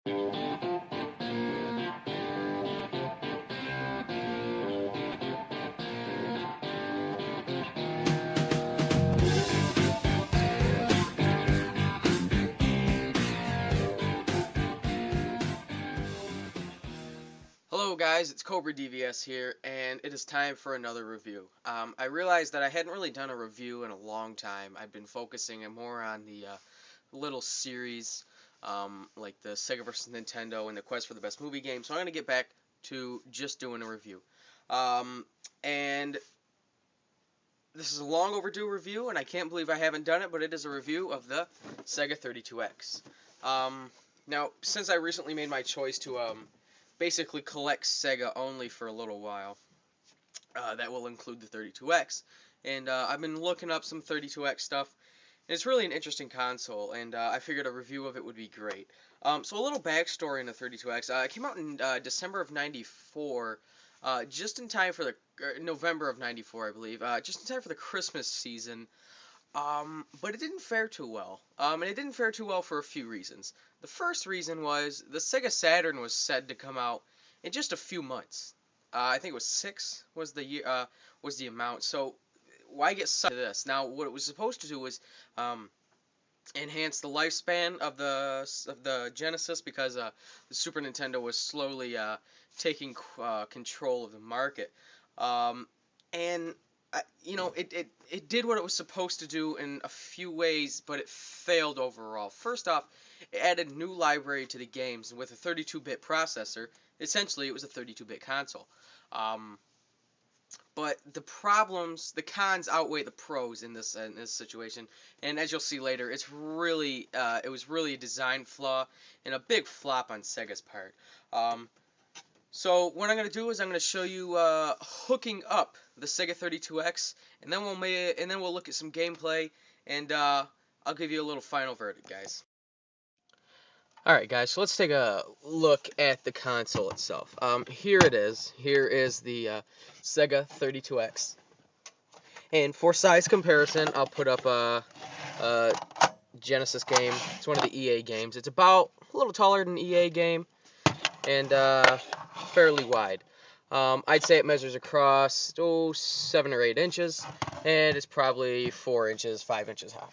Hello guys, it's Cobra DVS here, and it is time for another review. I realized that I hadn't really done a review in a long time. I've been focusing more on the little series, like the Sega vs. Nintendo and the Quest for the Best Movie Game, so I'm going to get back to just doing a review. And this is a long overdue review, and I can't believe I haven't done it, but it is a review of the Sega 32X. Now, since I recently made my choice to basically collect Sega only for a little while. That will include the 32X. And I've been looking up some 32X stuff. And it's really an interesting console, and I figured a review of it would be great. So a little backstory in the 32X. It came out in December of 94, just in time for the November of 94, I believe. Just in time for the Christmas season. But it didn't fare too well. And it didn't fare too well for a few reasons. The first reason was the Sega Saturn was said to come out in just a few months. I think it was 6 was the year, was the amount. So why get stuck to this? Now, what it was supposed to do was enhance the lifespan of the Genesis, because the Super Nintendo was slowly taking control of the market. And you know, it did what it was supposed to do in a few ways, but it failed overall. First off, it added new library to the games, and with a 32-bit processor, essentially it was a 32-bit console. But the cons outweigh the pros in this situation, and as you'll see later, it was really a design flaw and a big flop on Sega's part. So what I'm going to do is I'm going to show you hooking up the Sega 32X, and then we'll look at some gameplay, and I'll give you a little final verdict, guys. Alright guys, so let's take a look at the console itself. Here it is. Here is the Sega 32X. And for size comparison, I'll put up a Genesis game. It's one of the EA games. It's about a little taller than an EA game, and fairly wide. I'd say it measures across 7 or 8 inches, and it's probably 4 inches, 5 inches high.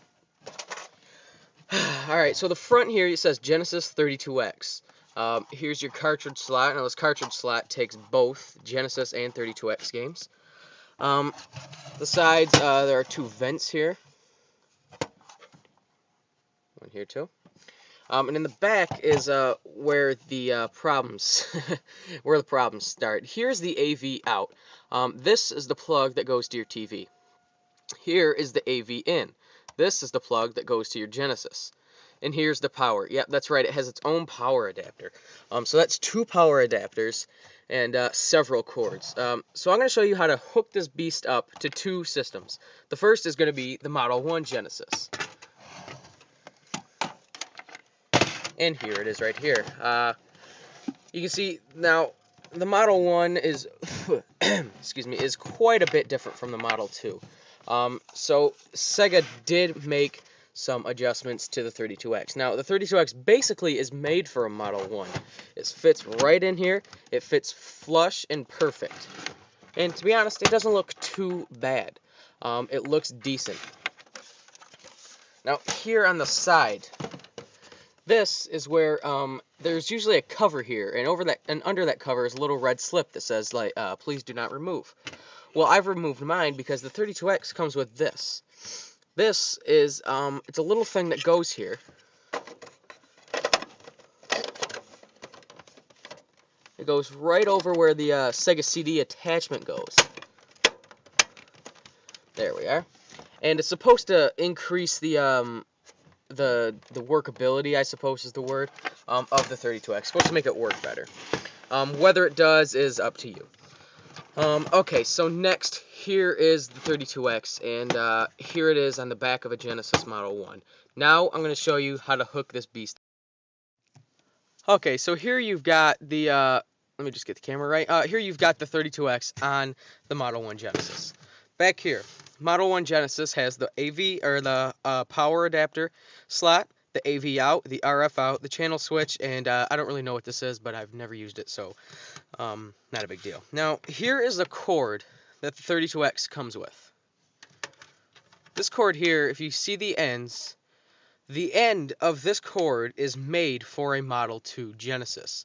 Alright, so the front here, it says Genesis 32X. Here's your cartridge slot. Now this cartridge slot takes both Genesis and 32X games. The sides, there are 2 vents here. One here too. And in the back is where the problems start. Here's the AV out. This is the plug that goes to your TV. Here is the AV in. This is the plug that goes to your Genesis. And here's the power. Yep, that's right. It has its own power adapter. So that's 2 power adapters and several cords. So I'm going to show you how to hook this beast up to 2 systems. The first is going to be the Model 1 Genesis. And here it is right here. You can see now the Model 1 is excuse me, is quite a bit different from the Model 2. So Sega did make some adjustments to the 32X. Now the 32X basically is made for a Model 1. It fits right in here. It fits flush and perfect. And to be honest, it doesn't look too bad. It looks decent. Now here on the side, this is where there's usually a cover here, and under that cover is a little red slip that says, like, please do not remove. Well, I've removed mine because the 32X comes with this. This is it's a little thing that goes here. It goes right over where the Sega CD attachment goes. There we are, and it's supposed to increase the workability, I suppose is the word, of the 32X. It's supposed to make it work better. Whether it does is up to you. Okay, so next, here is the 32X, and here it is on the back of a Genesis Model 1. Now, I'm going to show you how to hook this beast. Okay, so here you've got the, let me just get the camera right. Here you've got the 32X on the Model 1 Genesis. Back here, Model 1 Genesis has the AV, or the power adapter slot the AV out, the RF out, the channel switch, and I don't really know what this is, but I've never used it, so not a big deal. Now, here is the cord that the 32X comes with. This cord here, if you see the ends, the end of this cord is made for a Model 2 Genesis.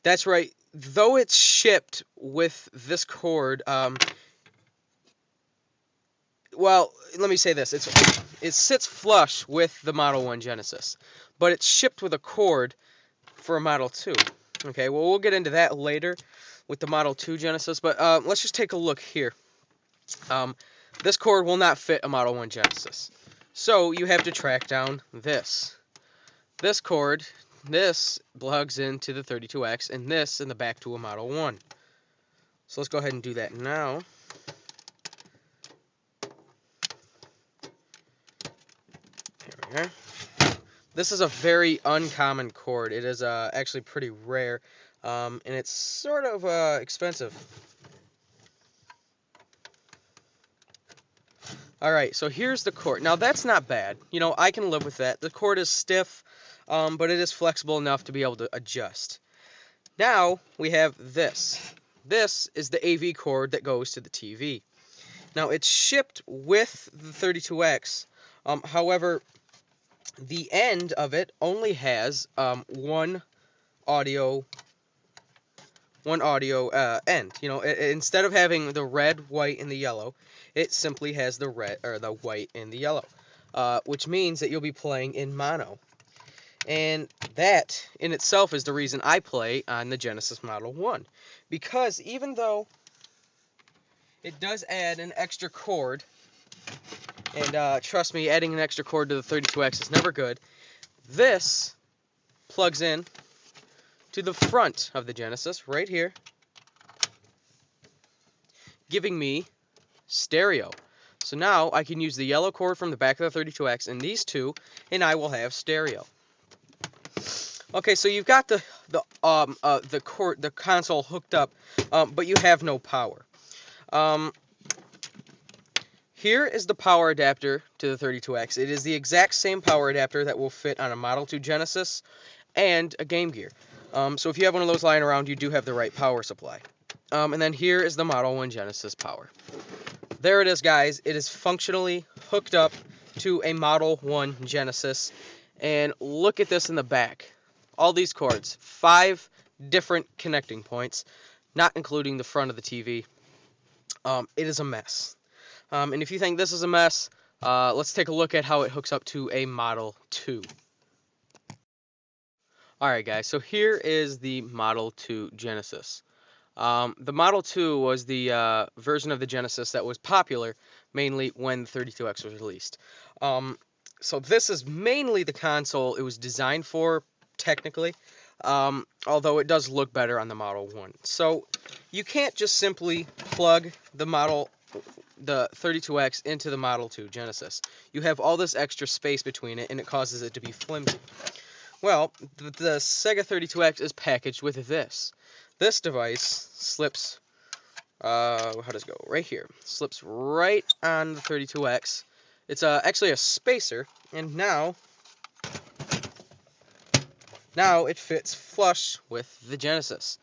That's right, though it's shipped with this cord, well, let me say this, it sits flush with the Model 1 Genesis, but it's shipped with a cord for a Model 2. Okay, well, we'll get into that later with the Model 2 Genesis, but let's just take a look here. This cord will not fit a Model 1 Genesis, so you have to track down this. This cord, this plugs into the 32X, and this in the back to a Model 1. So let's go ahead and do that now. Here we are. This is a very uncommon cord. It is actually pretty rare, and it's sort of expensive. Alright, so here's the cord. Now that's not bad. You know, I can live with that. The cord is stiff, but it is flexible enough to be able to adjust. Now we have this. This is the AV cord that goes to the TV. Now it's shipped with the 32X, however, the end of it only has one audio end. You know, instead of having the red, white, and the yellow, it simply has the red or the white and the yellow, which means that you'll be playing in mono. And that in itself is the reason I play on the Genesis Model 1, because even though it does add an extra cord, and trust me, adding an extra cord to the 32X is never good, this plugs in to the front of the Genesis right here, giving me stereo. So now I can use the yellow cord from the back of the 32X and these two, and I will have stereo. Okay, so you've got the console hooked up, but you have no power. Here is the power adapter to the 32X. It is the exact same power adapter that will fit on a Model 2 Genesis and a Game Gear. So if you have one of those lying around, you do have the right power supply. And then here is the Model 1 Genesis power. There it is, guys. It is functionally hooked up to a Model 1 Genesis. And look at this in the back. All these cords. 5 different connecting points, not including the front of the TV. It is a mess. And if you think this is a mess, let's take a look at how it hooks up to a Model 2. Alright guys, so here is the Model 2 Genesis. The Model 2 was the version of the Genesis that was popular mainly when the 32X was released. So this is mainly the console it was designed for, technically, although it does look better on the Model 1. So you can't just simply plug the 32X into the Model 2 Genesis. You have all this extra space between it, and it causes it to be flimsy. Well, the Sega 32X is packaged with this. This device slips, how does it go? Right here. Slips right on the 32X. It's actually a spacer, and now it fits flush with the Genesis.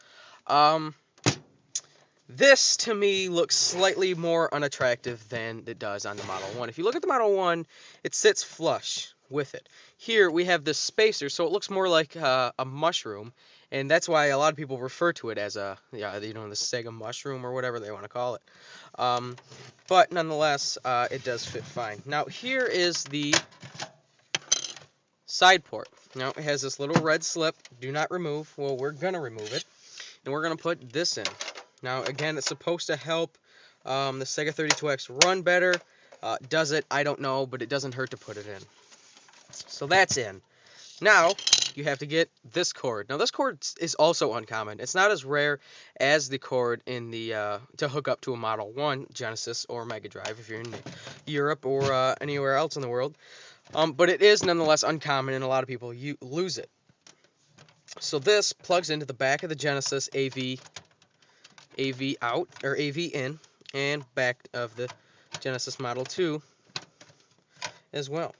This, to me, looks slightly more unattractive than it does on the Model 1. If you look at the Model 1, it sits flush with it. Here, we have this spacer, so it looks more like a mushroom, and that's why a lot of people refer to it as the Sega mushroom or whatever they want to call it. But nonetheless, it does fit fine. Now, here is the side port. Now, it has this little red slip. Do not remove. Well, we're going to remove it, and we're going to put this in. Now, again, it's supposed to help the Sega 32X run better. Does it? I don't know, but it doesn't hurt to put it in. So that's in. Now, you have to get this cord. Now, this cord is also uncommon. It's not as rare as the cord in the to hook up to a Model 1 Genesis or Mega Drive if you're in Europe or anywhere else in the world. But it is nonetheless uncommon, and a lot of people lose it. So this plugs into the back of the Genesis AV out, or AV in, and back of the Genesis Model 2 as well.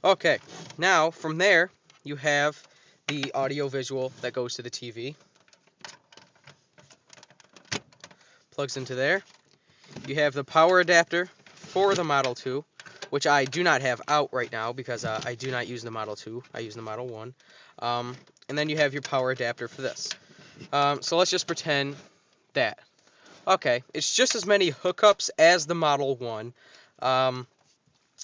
Okay, now from there you have the audio visual that goes to the TV. Plugs into there. You have the power adapter for the Model 2, which I do not have out right now because I do not use the Model 2. I use the Model 1. And then you have your power adapter for this. So let's just pretend that. Okay, it's just as many hookups as the Model 1.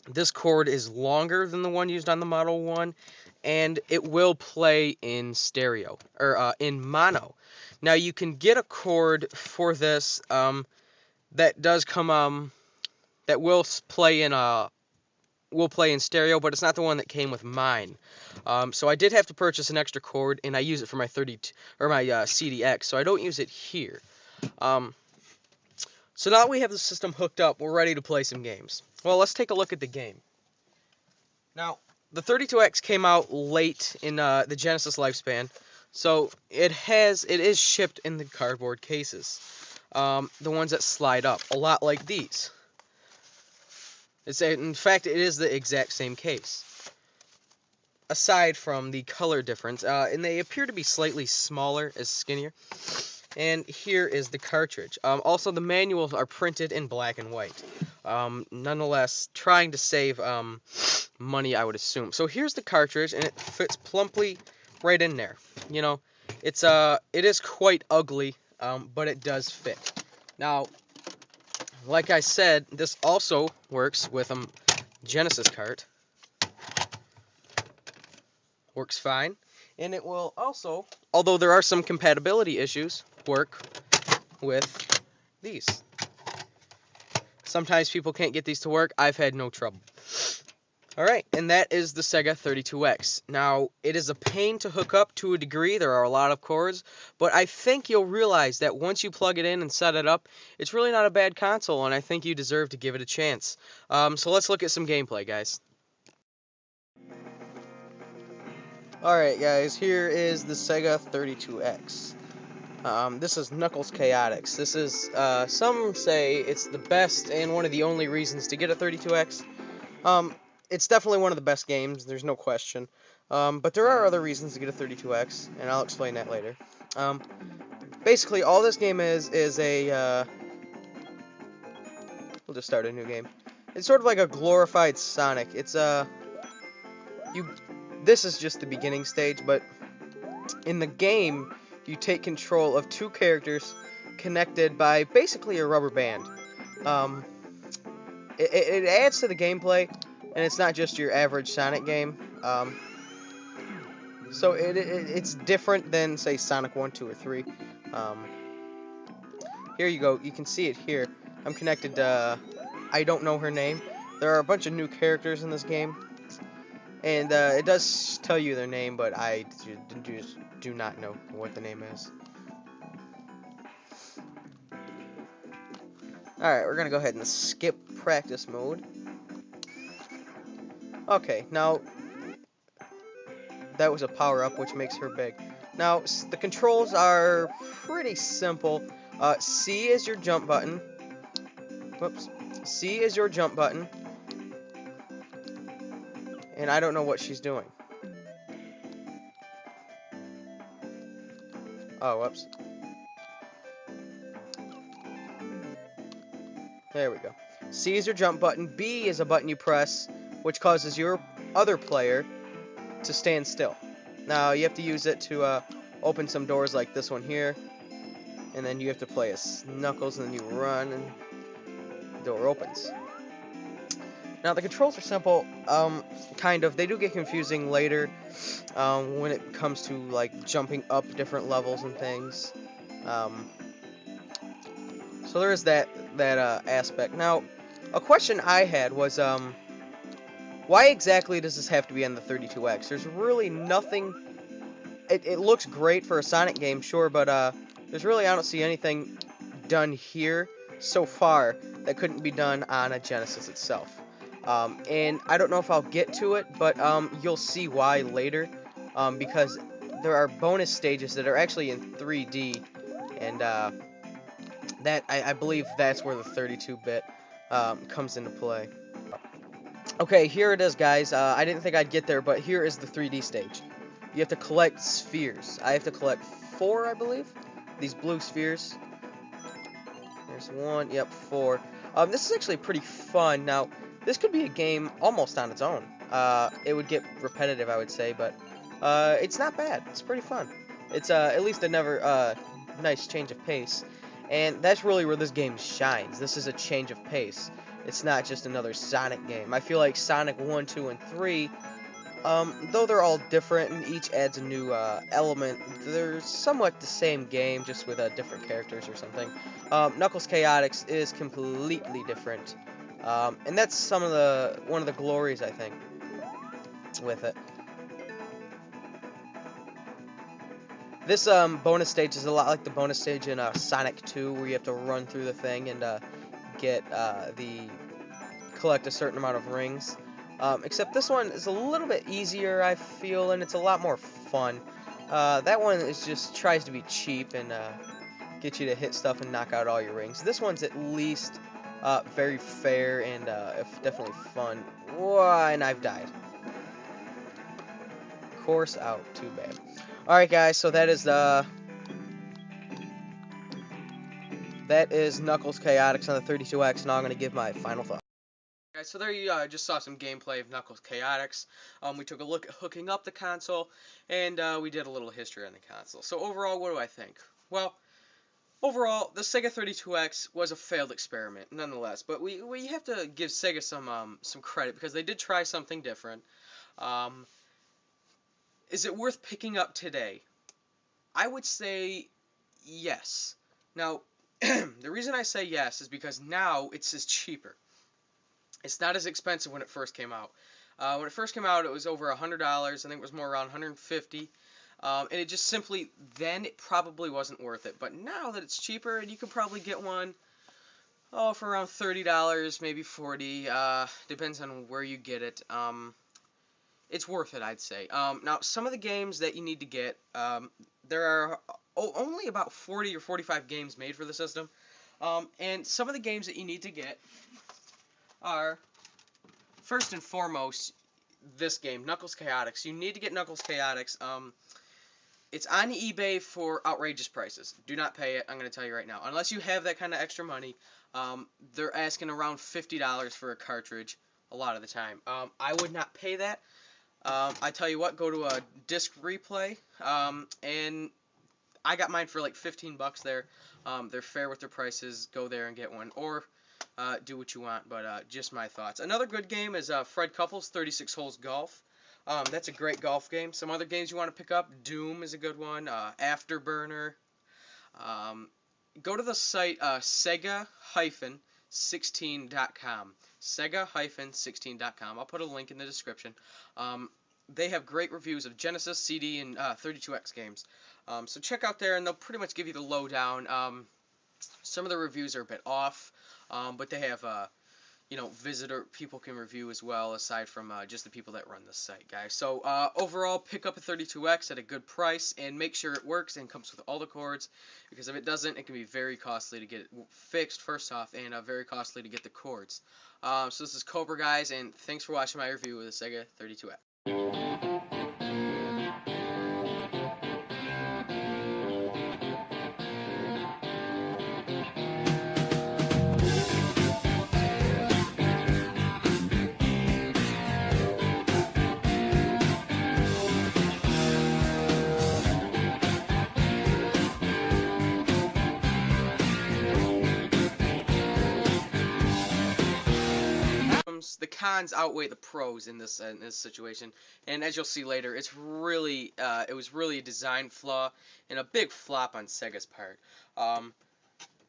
This cord is longer than the one used on the Model 1, and it will play in stereo, or in mono. Now, you can get a cord for this that does come, that will play in stereo, but it's not the one that came with mine. So I did have to purchase an extra cord, and I use it for my 32 or my CDX, so I don't use it here. So now that we have the system hooked up, we're ready to play some games. Well, let's take a look at the game. Now, the 32X came out late in the Genesis lifespan, so it is shipped in the cardboard cases. The ones that slide up, a lot like these. In fact, it is the exact same case. Aside from the color difference, and they appear to be slightly smaller, as skinnier. And here is the cartridge. Also, the manuals are printed in black and white. Nonetheless, trying to save money, I would assume. So here's the cartridge, and it fits plumply right in there. You know, it is quite ugly, but it does fit. Now, like I said, this also works with a Genesis cart. Works fine. And it will also, although there are some compatibility issues, work with these. Sometimes people can't get these to work. I've had no trouble. Alright, and that is the Sega 32X. Now, it is a pain to hook up to a degree. There are a lot of cords. But I think you'll realize that once you plug it in and set it up, it's really not a bad console, and I think you deserve to give it a chance. So let's look at some gameplay, guys. Alright guys, here is the Sega 32X. This is Knuckles Chaotix. This is, some say it's the best and one of the only reasons to get a 32X. It's definitely one of the best games, there's no question. But there are other reasons to get a 32X, and I'll explain that later. Basically, all this game is a, we'll just start a new game. It's sort of like a glorified Sonic. It's, this is just the beginning stage, but in the game, you take control of two characters connected by basically a rubber band. It adds to the gameplay, and it's not just your average Sonic game. So it's different than, say, Sonic 1, 2, or 3. Here you go. You can see it here. I'm connected to, I don't know her name. There are a bunch of new characters in this game. And it does tell you their name, but I just do not know what the name is. Alright, we're going to go ahead and skip practice mode. Okay, now, that was a power-up, which makes her big. Now, the controls are pretty simple. C is your jump button. Whoops. C is your jump button. And I don't know what she's doing. Oh, whoops. There we go. C is your jump button. B is a button you press, which causes your other player to stand still. Now, you have to use it to open some doors like this one here. And then you have to play as Knuckles, and then you run, and the door opens. Now, the controls are simple, kind of. They do get confusing later when it comes to, like, jumping up different levels and things. So there is that aspect. Now, a question I had was, why exactly does this have to be on the 32X? There's really nothing... It looks great for a Sonic game, sure, but there's really, I don't see anything done here so far that couldn't be done on a Genesis itself. And I don't know if I'll get to it, but you'll see why later, because there are bonus stages that are actually in 3D, and that I believe that's where the 32-bit comes into play. Okay, here it is, guys. I didn't think I'd get there, but here is the 3D stage. You have to collect spheres. I have to collect 4, I believe. These blue spheres. There's 1, yep, 4. This is actually pretty fun. Now, this could be a game almost on its own. It would get repetitive, I would say, but it's not bad. It's pretty fun. It's at least another nice change of pace. And that's really where this game shines. This is a change of pace. It's not just another Sonic game. I feel like Sonic 1, 2, and 3, though they're all different and each adds a new element, they're somewhat the same game, just with different characters or something. Knuckles Chaotix is completely different, and that's one of the glories, I think, with it. This bonus stage is a lot like the bonus stage in Sonic 2, where you have to run through the thing and get collect a certain amount of rings. Except this one is a little bit easier, I feel, and it's a lot more fun. That one is just tries to be cheap and get you to hit stuff and knock out all your rings. This one's at least very fair and definitely fun. Whoa, and I've died. Course out, too bad. Alright guys, so that is Knuckles Chaotix on the 32X. Now I'm going to give my final thoughts. Guys, so there you just saw some gameplay of Knuckles Chaotix. We took a look at hooking up the console, and we did a little history on the console. So overall, what do I think? Well, overall, the Sega 32X was a failed experiment, nonetheless. But we have to give Sega some credit, because they did try something different. Is it worth picking up today? I would say yes. Now, the reason I say yes is because now it's just cheaper. It's not as expensive when it first came out. When it first came out, it was over $100. I think it was more around $150. And it just simply, then it probably wasn't worth it. But now that it's cheaper, and you can probably get one, for around $30, maybe $40. Depends on where you get it. It's worth it, I'd say. Now, some of the games that you need to get, there are only about 40 or 45 games made for the system. And some of the games that you need to get are, first and foremost, this game, Knuckles Chaotix. You need to get Knuckles Chaotix. It's on eBay for outrageous prices. Do not pay it, I'm going to tell you right now. Unless you have that kind of extra money, they're asking around $50 for a cartridge a lot of the time. I would not pay that. I tell you what, go to a disc replay, and I got mine for like 15 bucks there. They're fair with their prices. Go there and get one, or do what you want, but just my thoughts. Another good game is Fred Couples 36 Holes Golf. That's a great golf game. Some other games you want to pick up, Doom is a good one, Afterburner. Go to the site Sega-16.com. Sega-16.com. I'll put a link in the description. They have great reviews of Genesis, CD, and 32X games. So check out there, and they'll pretty much give you the lowdown. Some of the reviews are a bit off, but they have, visitor people can review as well, aside from just the people that run the site, guys. So overall, pick up a 32X at a good price, and make sure it works and comes with all the cords, because if it doesn't, it can be very costly to get it fixed, first off, and very costly to get the cords. So this is Cobra, guys, and thanks for watching my review of the Sega 32X. The cons outweigh the pros in this situation, and as you'll see later, it was really a design flaw and a big flop on Sega's part.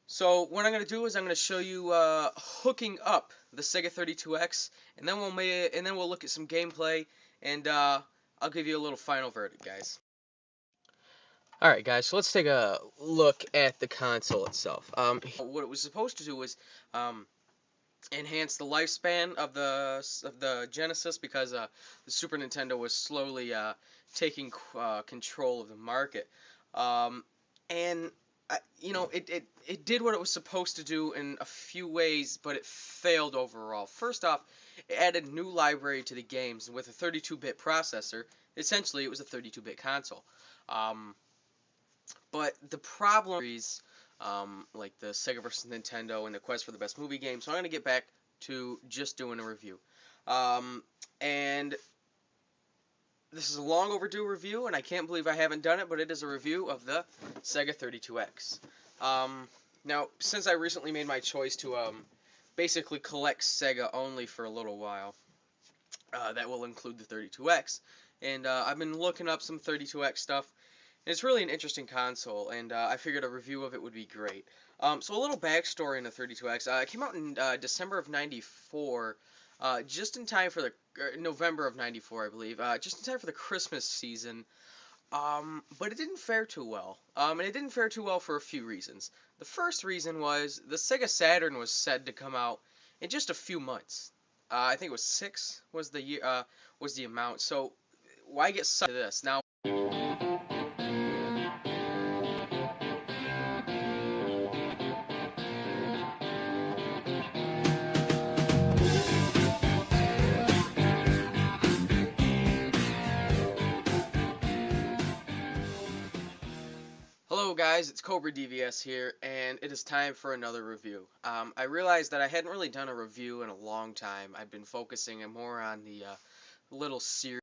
So what I'm going to do is I'm going to show you hooking up the Sega 32X, and then we'll look at some gameplay, and I'll give you a little final verdict, guys. Alright guys, so let's take a look at the console itself. What it was supposed to do was enhance the lifespan of the Genesis, because the Super Nintendo was slowly taking control of the market. And it did what it was supposed to do in a few ways, but it failed overall. First off, it added new library to the games, and with a 32-bit processor, essentially it was a 32-bit console. Um, but the problem is, like the Sega versus Nintendo and the quest for the best movie game. So I'm gonna get back to just doing a review. And this is a long overdue review, and I can't believe I haven't done it, but it is a review of the Sega 32X. Now, since I recently made my choice to basically collect Sega only for a little while, that will include the 32X. And I've been looking up some 32X stuff, and it's really an interesting console, and I figured a review of it would be great. So a little backstory in the 32X. It came out in December of '94, just in time for the November of '94, I believe, just in time for the Christmas season. But it didn't fare too well. And it didn't fare too well for a few reasons. The first reason was the Sega Saturn was said to come out in just a few months. I think it was 6 was the year, was the amount. So why get sucked into this now? Hello guys, it's Cobra DVS here, and it is time for another review. I realized that I hadn't really done a review in a long time. I've been focusing more on the little series